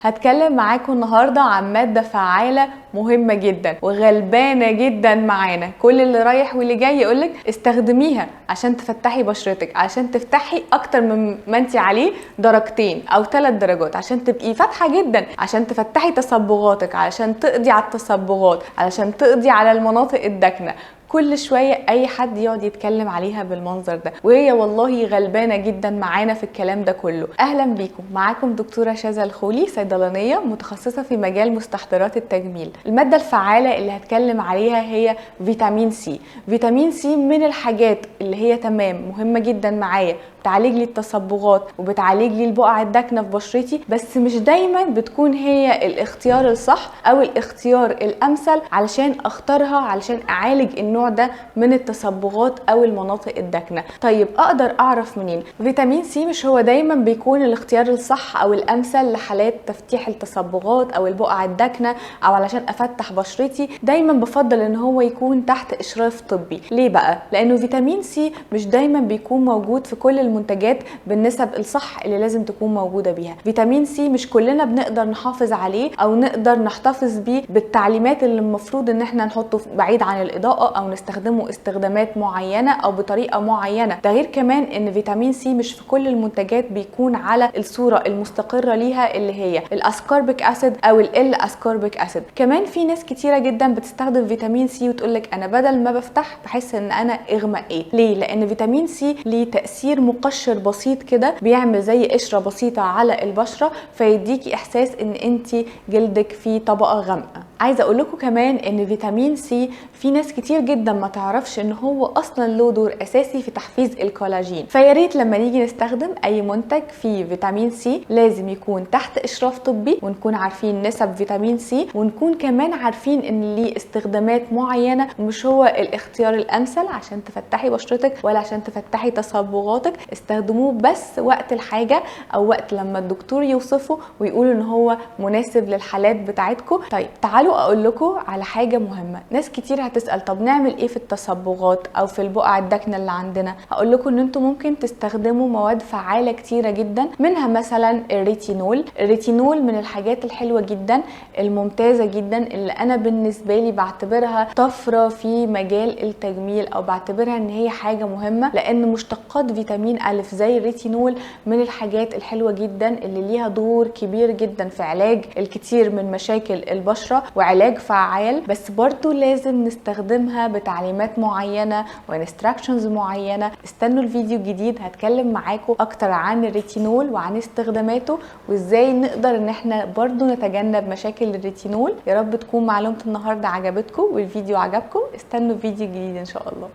هتكلم معاكم النهاردة عن مادة فعالة مهمة جدا وغلبانة جدا معانا. كل اللي رايح واللي جاي يقولك استخدميها عشان تفتحي بشرتك، عشان تفتحي اكتر من ما انت عليه درجتين او 3 درجات، عشان تبقي فاتحة جدا، عشان تفتحي تصبغاتك، علشان تقضي على التصبغات، علشان تقضي على المناطق الداكنة. كل شويه اي حد يقعد يتكلم عليها بالمنظر ده، وهي والله غلبانه جدا معانا في الكلام ده كله. اهلا بيكم، معاكم دكتوره شاذة الخولي، صيدلانيه متخصصه في مجال مستحضرات التجميل. الماده الفعاله اللي هتكلم عليها هي فيتامين سي. فيتامين سي من الحاجات اللي هي تمام مهمه جدا معايا، بتعالج لي التصبغات وبتعالج لي البقع الداكنه في بشرتي، بس مش دايما بتكون هي الاختيار الصح او الاختيار الامثل علشان اختارها علشان اعالج النوع ده من التصبغات او المناطق الداكنه. طيب اقدر اعرف منين؟ فيتامين سي مش هو دايما بيكون الاختيار الصح او الامثل لحالات تفتيح التصبغات او البقع الداكنه او علشان افتح بشرتي. دايما بفضل ان هو يكون تحت اشراف طبي. ليه بقى؟ لانه فيتامين سي مش دايما بيكون موجود في كل المنتجات بالنسب الصح اللي لازم تكون موجوده بيها. فيتامين سي مش كلنا بنقدر نحافظ عليه او نقدر نحتفظ بيه بالتعليمات اللي المفروض ان احنا نحطه بعيد عن الاضاءه او نستخدمه استخدامات معينه او بطريقه معينه. ده غير كمان ان فيتامين سي مش في كل المنتجات بيكون على الصوره المستقره ليها اللي هي الاسكوربيك اسيد او ال اسكوربيك اسيد. كمان في ناس كتيره جدا بتستخدم فيتامين سي وتقولك انا بدل ما بفتح بحس ان انا اغمقيت. ليه؟ لان فيتامين سي ليه تاثير مقشر بسيط كده، بيعمل زي قشره بسيطه على البشره فيديكي احساس ان انت جلدك فيه طبقه غامقه. عايزه اقول لكم كمان ان فيتامين سي في ناس كتير جدا ما تعرفش ان هو اصلا له دور اساسي في تحفيز الكولاجين. فيا ريت لما نيجي نستخدم اي منتج فيه فيتامين سي لازم يكون تحت اشراف طبي، ونكون عارفين نسب فيتامين سي، ونكون كمان عارفين ان ليه استخدامات معينه ومش هو الاختيار الامثل عشان تفتحي بشرتك ولا عشان تفتحي تصبغاتك. استخدموه بس وقت الحاجه او وقت لما الدكتور يوصفه ويقول ان هو مناسب للحالات بتاعتكم. طيب تعالوا اقول لكم على حاجه مهمه. ناس كتير هتسال طب نعمل ايه في التصبغات او في البقع الداكنه اللي عندنا؟ هقول لكم ان انتم ممكن تستخدموا مواد فعاله كتيره جدا، منها مثلا الريتينول. الريتينول من الحاجات الحلوه جدا الممتازه جدا اللي انا بالنسبه لي بعتبرها طفره في مجال التجميل، او بعتبرها ان هي حاجه مهمه، لان مشتقات فيتامين أ زي الريتينول من الحاجات الحلوه جدا اللي ليها دور كبير جدا في علاج الكثير من مشاكل البشره وعلاج فعال. بس برضو لازم نستخدمها بتعليمات معينه وانستراكشنز معينه. استنوا الفيديو الجديد هتكلم معاكم اكتر عن الريتينول وعن استخداماته وازاي نقدر ان احنا برضو نتجنب مشاكل الريتينول. يا رب تكون معلومه النهارده عجبتكم والفيديو عجبكم. استنوا الفيديو الجديد ان شاء الله.